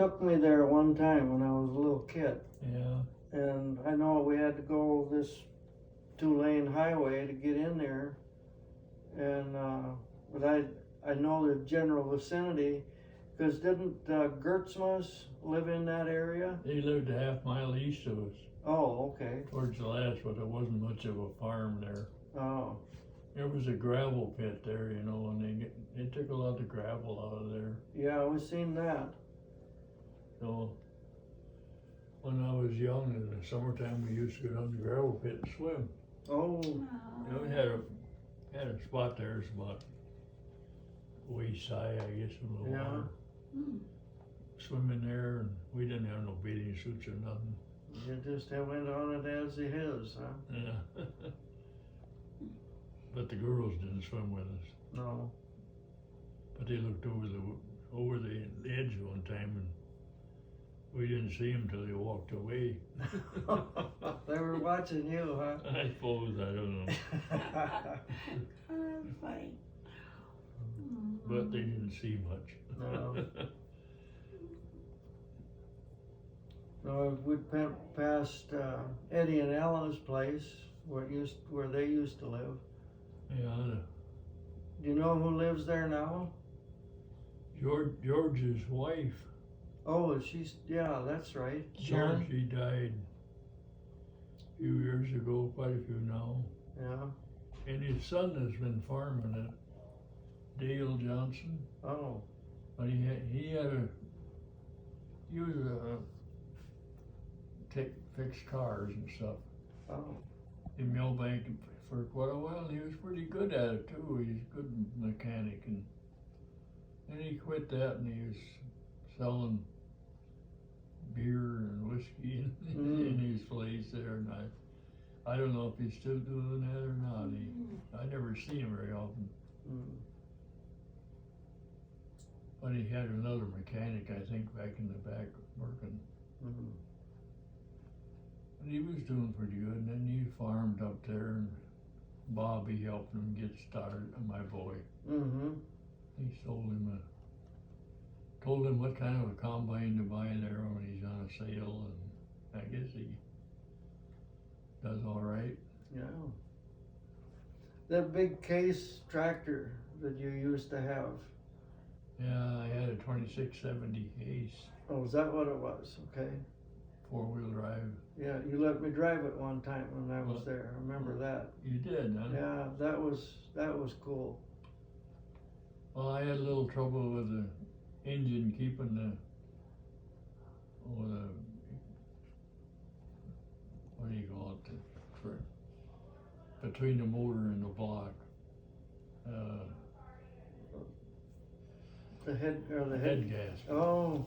Took me there one time when I was a little kid, Yeah, and I know we had to go this 2-lane highway to get in there, and but I know the general vicinity, because didn't Gertzmas live in that area? they lived a half-mile east of us, Oh, okay. towards the last, but there wasn't much of a farm there. Oh, There was a gravel pit there, and they took a lot of gravel out of there. yeah, we seen that. So, when I was young, in the summertime, we used to go down the gravel pit and swim. Oh, We had a spot there, it's about waist high, I guess, in the Yeah. water. Swim in there, and we didn't have no bathing suits or nothing. you just went on it as it is, huh? Yeah. But the girls didn't swim with us. No. But they looked over the edge one time, and we didn't see them till they walked away. They were watching you, huh? I suppose, I don't know. That's funny. But they didn't see much. No. No, we passed Eddie and Ella's place where they used to live. Yeah, Do you know who lives there now? George's wife, Oh, yeah, that's right. George, she died a few years ago, quite a few now. Yeah. And his son has been farming it, Dale Johnson. Oh, But he was fix cars and stuff oh, in Millbank for quite a while. He was pretty good at it too. He's a good mechanic, and then he quit that and he was selling beer and whiskey in his place there. And I don't know if he's still doing that or not. I never see him very often. mm, But he had another mechanic, I think, back in the back working. mm. But he was doing pretty good, and then he farmed up there, and Bobby helped him get started, my boy. Mm-hmm. He told him what kind of a combine to buy there when he's on a sale, and I guess he does all right. Yeah. That big case tractor that you used to have. Yeah, I had a 2670 Ace, Oh, is that what it was? Okay. 4-wheel drive. Yeah, you let me drive it one time when I was there. I remember that. You did, huh? Yeah, that was cool. Well, I had a little trouble with the engine keeping what do you call it, between the motor and the block. The head Head gasket. Oh,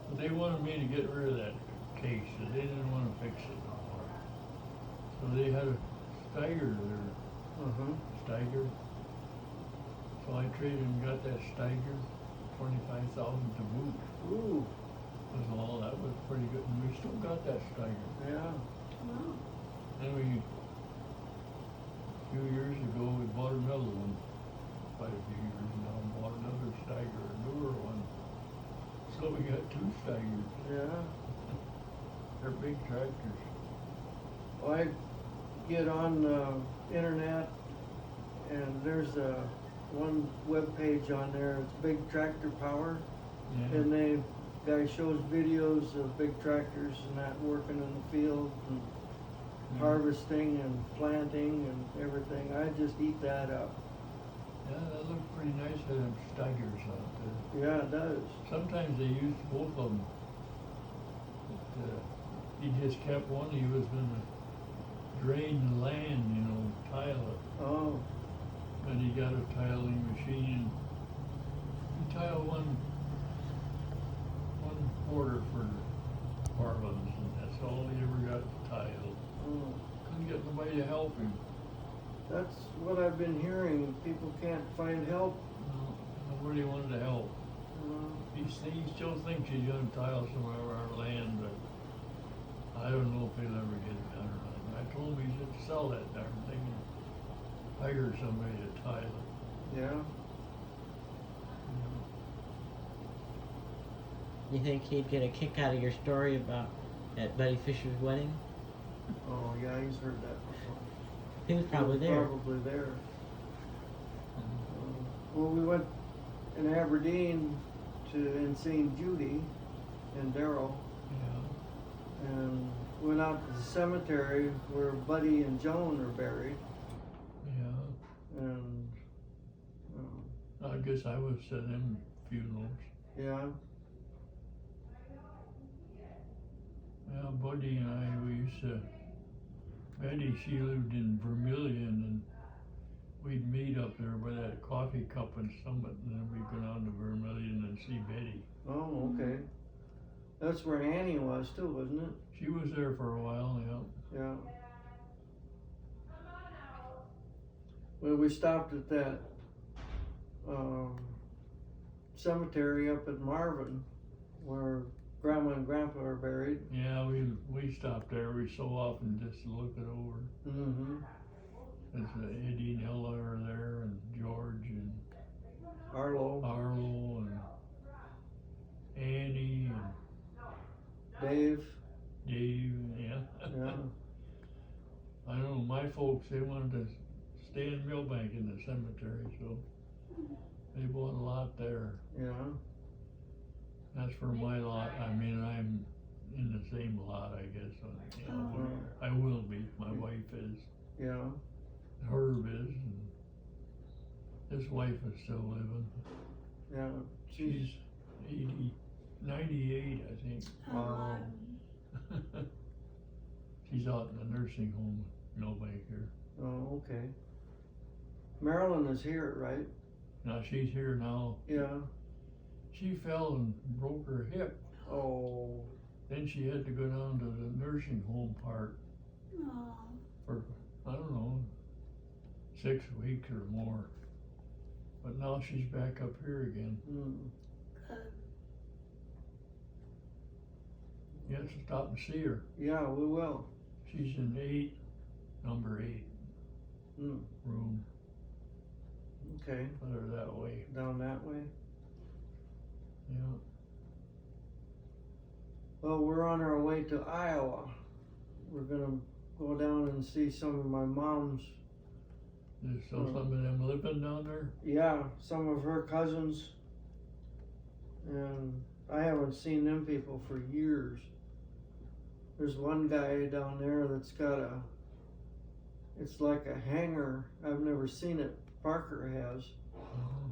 But they wanted me to get rid of that case, and they didn't want to fix it no more. So they had a Steiger there, uh-huh. Steiger. So I traded and got that Steiger, 25,000 to boot. Ooh, Was all, that was pretty good, and we still got that Steiger. yeah. Wow. Then a few years ago, we bought another one, quite a few years now, bought another Steiger, a newer one. So we got 2 Steigers. Yeah. They're big tractors. Well, I get on the internet, and there's one web page on there. It's Big Tractor Power, Yeah. and guy shows videos of big tractors and that working in the field and harvesting and planting and everything. I just eat that up. Yeah, that looks pretty nice, them Steigers out there. Yeah, it does. Sometimes they used both of them. But, he just kept one, he was gonna drain the land, tile it. Oh, And he got a tiling machine. He tiled one quarter for Harlan's, and that's all he ever got tiled. oh. Couldn't get nobody to help him. That's what I've been hearing. People can't find help. Nobody wanted to help. He still thinks he's gonna tile some of our land, but I don't know if he'll ever get it done or not. I told him he should sell that darn thing and hire somebody to tile it. Yeah. You think he'd get a kick out of your story about at Buddy Fisher's wedding? Oh yeah, he's heard that before. He was probably there. Probably there. Well, we went in Aberdeen in St. Judy and Darrell, Yeah. and went out to the cemetery where Buddy and Joan are buried, Yeah. and I guess I was at them funerals. yeah, Yeah, Buddy and I, we used to, Betty, she lived in Vermilion, and we'd meet up there by that coffee cup and Summit, and then we'd go down to Vermilion and see Betty. oh, okay. That's where Annie was too, wasn't it? She was there for a while, yeah. Yeah. Well, we stopped at that cemetery up at Marvin, where Grandma and Grandpa are buried. Yeah, we stopped there every so often just to look it over. Mm-hmm. There's Eddie and Ella are there, and George and Arlo, Arlo and Annie and Dave. Dave, yeah. Yeah. I don't know, my folks, they wanted to stay in Millbank in the cemetery, so they bought a lot there. Yeah. That's for my lot. I mean, I'm in the same lot, I guess. You know, Oh. I will be. My wife is. Yeah. Herb is. And his wife is still living. Yeah. She's 98, I think. Wow. She's out in the nursing home, Millbank here. Oh, okay. Marilyn is here, right? Now she's here now. Yeah. She fell and broke her hip. Oh. Then she had to go down to the nursing home part for, I don't know, 6 weeks or more. But now she's back up here again. Mm. You have to stop and see her. Yeah, we will. She's in number 8 Mm. room. Okay. Put her that way. Down that way. Yeah. Well, we're on our way to Iowa. We're gonna go down and see some of my mom's, There's still some of them living down there. yeah, some of her cousins. And I haven't seen them people for years. There's one guy down there that's got it's like a hangar. I've never seen it. Parker has.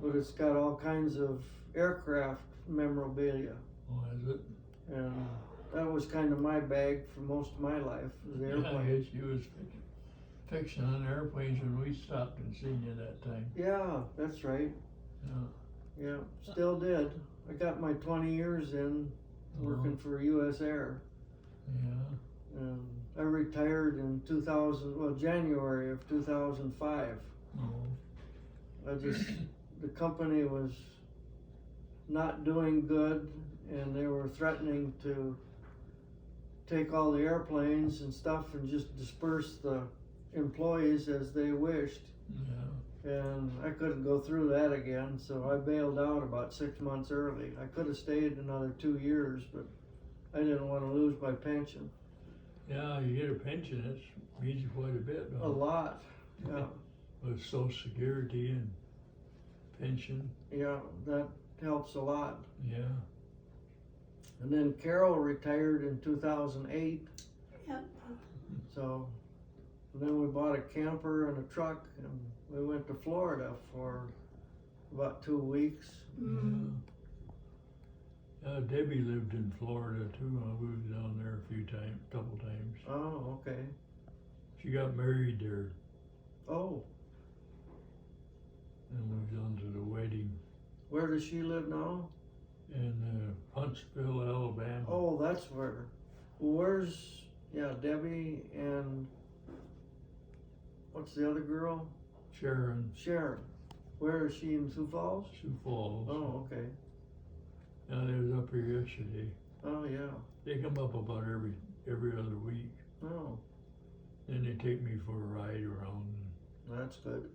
But it's got all kinds of aircraft memorabilia. Oh, is it? And that was kind of my bag for most of my life, was the Yeah, I airplane. guess you was fixing on airplanes when we stopped and seen you that time. Yeah, that's right. Yeah. Yeah, still did. I got my 20 years in working for US Air. Yeah. And I retired in January of 2005. Oh. The company was not doing good, and they were threatening to take all the airplanes and stuff and just disperse the employees as they wished. Yeah. And I couldn't go through that again, so I bailed out about 6 months early. I could have stayed another 2 years, but I didn't want to lose my pension. Yeah, you get a pension, that's means quite a bit. A lot, yeah. With Social Security and pension. Yeah, that helps a lot. Yeah. And then Carol retired in 2008. Yep. So, and then we bought a camper and a truck, and we went to Florida for about 2 weeks. Mm. Debbie lived in Florida too. We was down there a couple times. Oh, okay. She got married there, Oh, and we was on to the wedding where does she live now? in Huntsville, Alabama. Oh, that's where. Where's, yeah, Debbie and what's the other girl? Sharon, Sharon. Where is she, in Sioux Falls? Sioux Falls. Oh, okay. Yeah, they was up here yesterday. Oh, yeah. They come up about every other week. Oh, Then they take me for a ride around. that's good.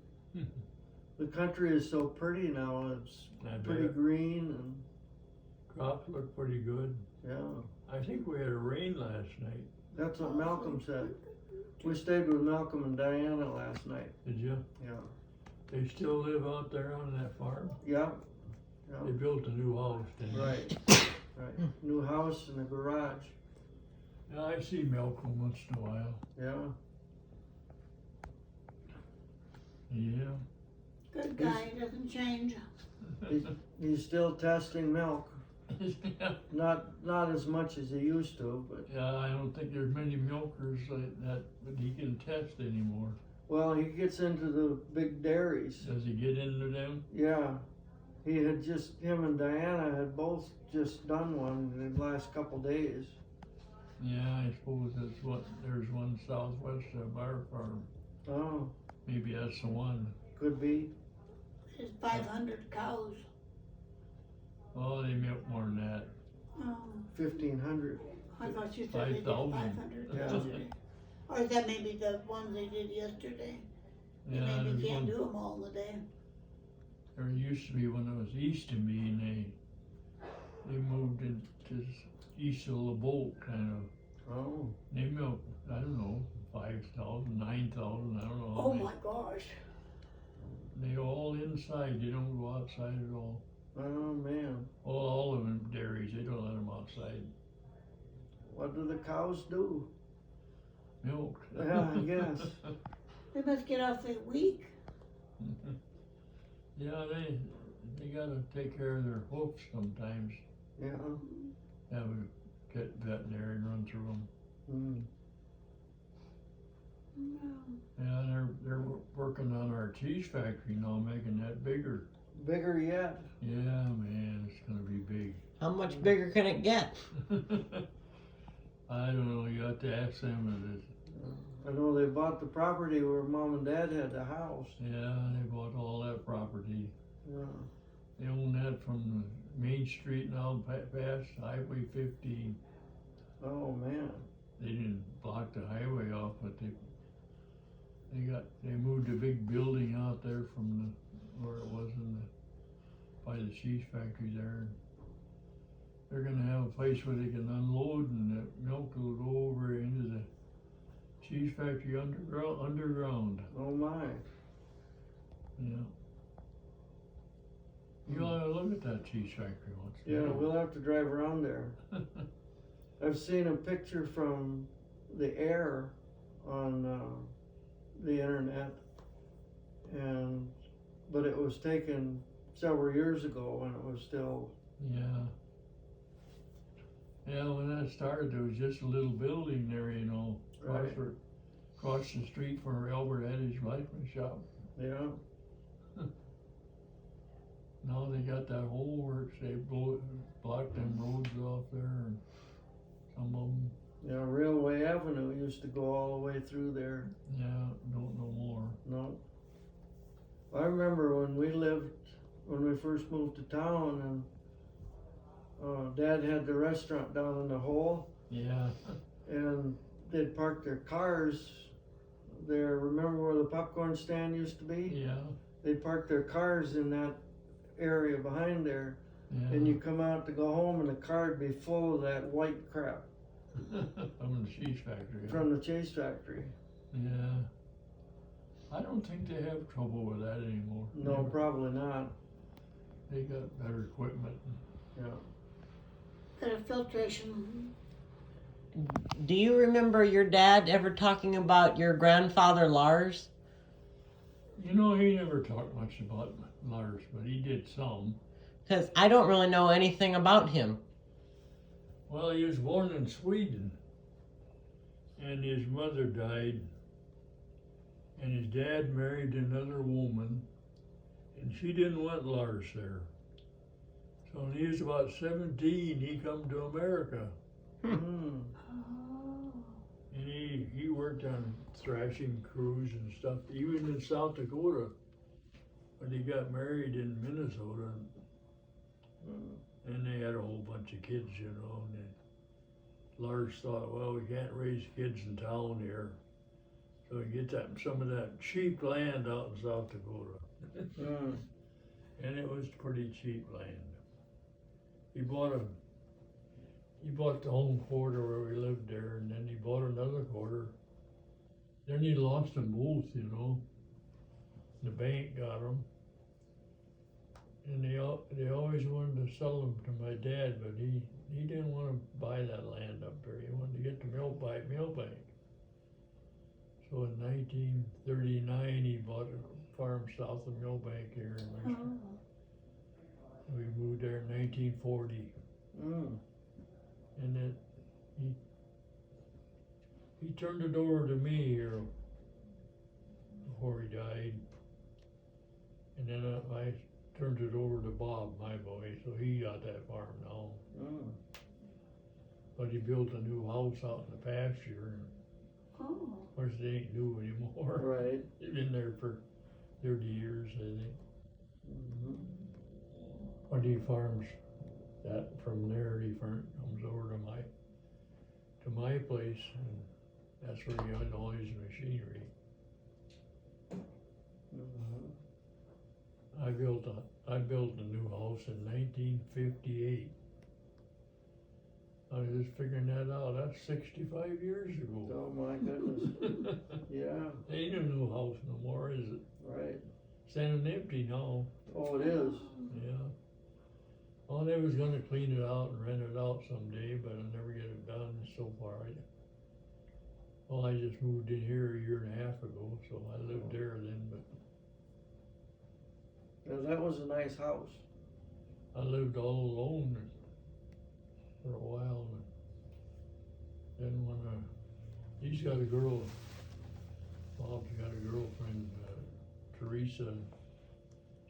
The country is so pretty now. It's I pretty bet. green, and Crops look pretty good. Yeah, I think we had a rain last night. that's what Malcolm said. We stayed with Malcolm and Diana last night. Did you? Yeah, They still live out there on that farm? yeah, They yeah. built a new house, didn't they? Right, right. New house and a garage. Yeah, I see Malcolm once in a while. Yeah, Yeah. Good guy, doesn't change. he's still testing milk. Yeah. Not as much as he used to, but Yeah, I don't think there's many milkers like that he can test anymore. well, he gets into the big dairies. Does he get into them? Yeah, him and Diana had both just done one in the last couple days. Yeah, I suppose there's one southwest of our farm. Oh, Maybe that's the one. could be. There's 500 cows. Oh, they milk more than that. 1,500. I thought you said they did 5,000. 500 Yeah. yesterday. Or is that maybe the ones they did yesterday? They Yeah, maybe there's can't one. do them all in a day. There used to be one that was east of me, and they moved into east of LeBolt, kind of. Oh, They milked, I don't know, 5,000, 9,000, I don't know. Oh my gosh. They all inside. They don't go outside at all. oh man. All of them dairies. They don't let them outside. What do the cows do? Milk. Yeah, I guess. They must get awfully weak. Yeah, they gotta take care of their hoofs sometimes. Yeah. Have a veterinarian run through them. Mm. Yeah, they're working on our cheese factory now, making that bigger. Bigger yet. Yeah, man, it's gonna be big. How much bigger can it get? I don't know. You have to ask them. I know they bought the property where Mom and Dad had the house. Yeah, they bought all that property. Yeah. They own that from Main Street now past Highway 15. Oh man. They didn't block the highway off, but they moved a big building out there from where it was by the cheese factory there. They're gonna have a place where they can unload and the milk will go over into the cheese factory underground. Oh my. Yeah. You ought to look at that cheese factory once. Yeah, we'll have to drive around there. I've seen a picture from the air on the internet, but it was taken several years ago when it was still. Yeah. Yeah, when that started, there was just a little building there, you know, Right. across the street from where Albert had his rifle shop. Yeah. Now they got that whole works, they blocked them roads off there, and some of them, Yeah, Railway Avenue used to go all the way through there. yeah, don't know more. No. I remember when we first moved to town, and Dad had the restaurant down in the hole, Yeah, and they'd park their cars there. Remember where the popcorn stand used to be? yeah, They'd park their cars in that area behind there, yeah. and you come out to go home, and the car'd be full of that white crap From the cheese factory. from the cheese factory. Yeah. I don't think they have trouble with that anymore. No, probably not. They got better equipment. Yeah. Got a filtration. Do you remember your dad ever talking about your grandfather Lars? You know, he never talked much about Lars, but he did some. Because I don't really know anything about him. Well, he was born in Sweden, and his mother died, and his dad married another woman, and she didn't want Lars there. So when he was about 17, he come to America, Mm. Oh. and he worked on thrashing crews and stuff, even in South Dakota. But he got married in Minnesota, and they had a whole bunch of kids, you know, and Lars thought, well, we can't raise kids in town here. So he get some of that cheap land out in South Dakota. Mm. And it was pretty cheap land. he bought the home quarter where we lived there, and then he bought another quarter. Then he lost them both, you know. The bank got them. And they always wanted to sell them to my dad, but he didn't want to buy that land up there. He wanted to get the Millbank. So in 1939, he bought a farm south of Millbank here in Michigan. Oh. We moved there in 1940. Mm. And then he turned it over to me here before he died. And then I turned it over to Bob, my boy, so he got that farm now. Mm. But he built a new house out in the pasture, and Oh. of course they ain't new anymore. Right. They've been there for 30 years, I think. Mm-hmm. But he farms that from there. He comes over to my place, and that's where he had all his machinery. Mm-hmm. I built a new house in 1958. I was just figuring that out. That's 65 years ago. Oh my goodness. Yeah. Ain't a new house no more, is it? Right. Standing empty now. Oh, it is. Yeah. Well, they was gonna clean it out and rent it out someday, but I never get it done so far. I just moved in here a year and a half ago, so I lived there then, but Yeah, that was a nice house. I lived all alone for a while. And then when he's got a girl, Bob's got a girlfriend, Teresa.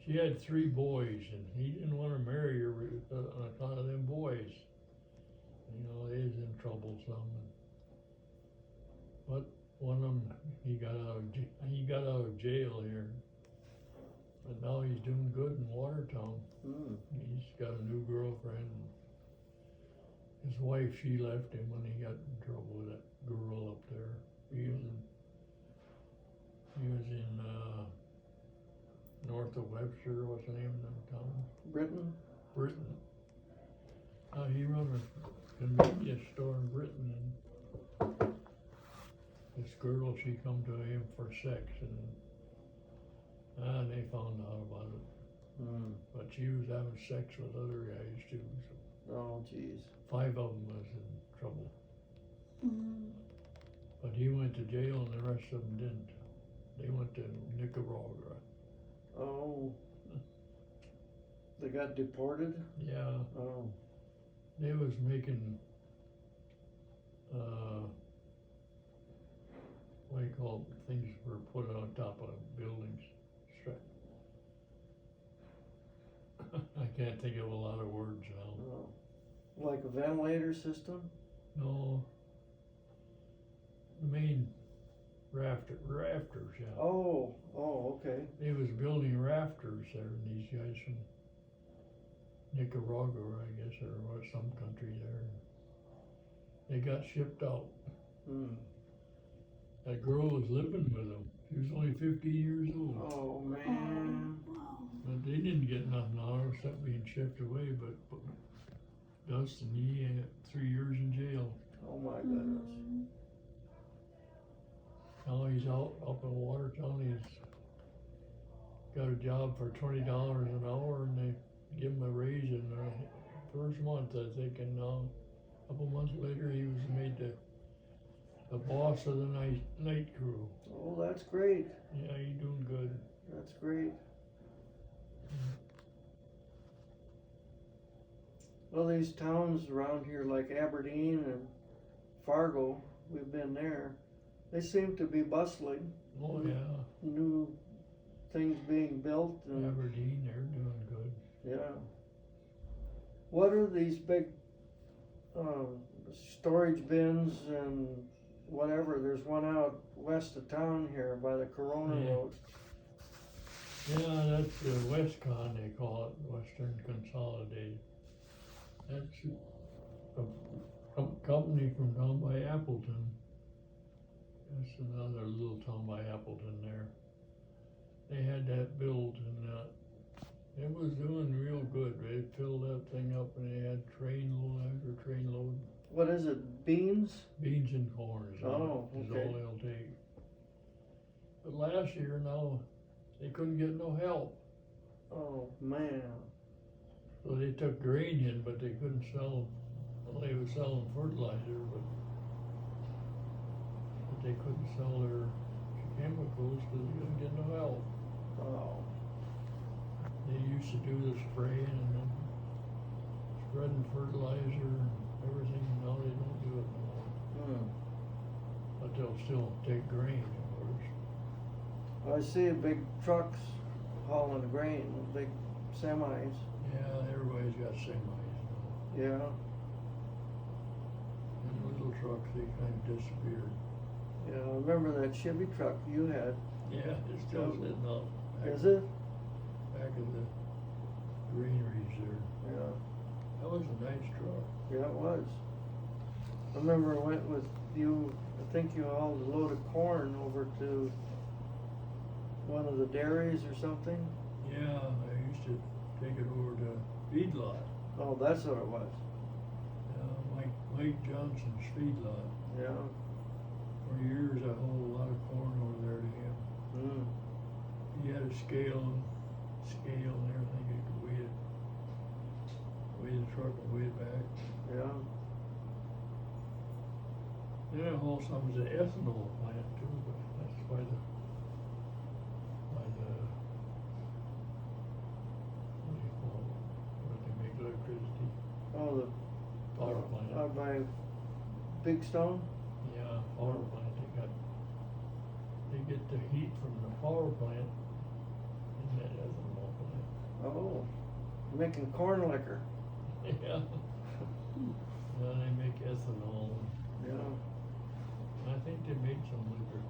She had 3 boys, and he didn't want to marry her on account of them boys. You know, they was in trouble some. But one of them, he got out of jail here. But now he's doing good in Watertown. Mm. He's got a new girlfriend. His wife, she left him when he got in trouble with that girl up there. He was in north of Webster. What's the name of that town? Britain? Britain. He run a convenience store in Britain, and this girl, she come to him for sex, and they found out about it. Mm. But she was having sex with other guys too, so Oh, jeez. 5 of them was in trouble. Mm. But he went to jail and the rest of them didn't. They went to Nicaragua. Oh. They got deported? Yeah, Oh. they was making, what do you call it, things were put on top of buildings. I can't think of a lot of words now. Oh. Like a ventilator system? No. The main rafters, yeah. Oh, okay. They was building rafters there, and these guys from Nicaragua, I guess, or what, some country there. They got shipped out. Mm. That girl was living with them. She was only 50 years old. Oh, man. Wow. But they didn't get nothing out of her except being shipped away, but Dustin, he had 3 years in jail. Oh, my goodness. Mm. Now he's out up in Watertown. He's got a job for $20 an hour, and they give him a raise in the first month, I think. And now, a couple months later, he was made the boss of the night crew. Oh, that's great. Yeah, he's doing good. That's great. Well, these towns around here like Aberdeen and Fargo, we've been there. They seem to be bustling. Oh yeah, New things being built and Aberdeen, they're doing good. yeah. What are these big storage bins and whatever? There's one out west of town here by the Corona Yeah. Road. Yeah, that's Westcon, they call it, Western Consolidated. That's a company from down by Appleton. That's another little town by Appleton there. They had that built, and It was doing real good. They filled that thing up and they had train load after train load. What is it, beans? Beans and corn is all, Oh, is okay. all they'll take. But last year now, they couldn't get no help. Oh, man. So they took grain in, but they couldn't sell, well, they were selling fertilizer, but they couldn't sell their chemicals because they couldn't get no help. Oh, They used to do the spraying and then spreading fertilizer and everything, now they don't do it no more. hmm. But they'll still take grain, of course. I see big trucks hauling grain, big semis. Yeah, everybody's got semis now. Yeah, And little trucks, they kind of disappeared. yeah. I remember that Chevy truck you had. Yeah, it's still sitting out Is it? back in the greeneries there. Yeah, That was a nice truck. yeah, it was. I remember I went with you, I think you hauled a load of corn over to one of the dairies or something. Yeah, I used to take it over to feedlot. Oh, that's what it was. Mike Johnson's feedlot. Yeah. For years, I hauled a lot of corn over there to him. Mm. He had a scale and everything. You could weigh the truck and weigh it back. Yeah. Then I hauled some to the ethanol plant too, but that's by the what do you call it? Where they make electricity. Oh, the Power plant. by Big Stone. Yeah, power plant. They get the heat from the power plant in that ethanol plant. Oh, making corn liquor. Yeah. Then they make ethanol. Yeah. I think they make some liquor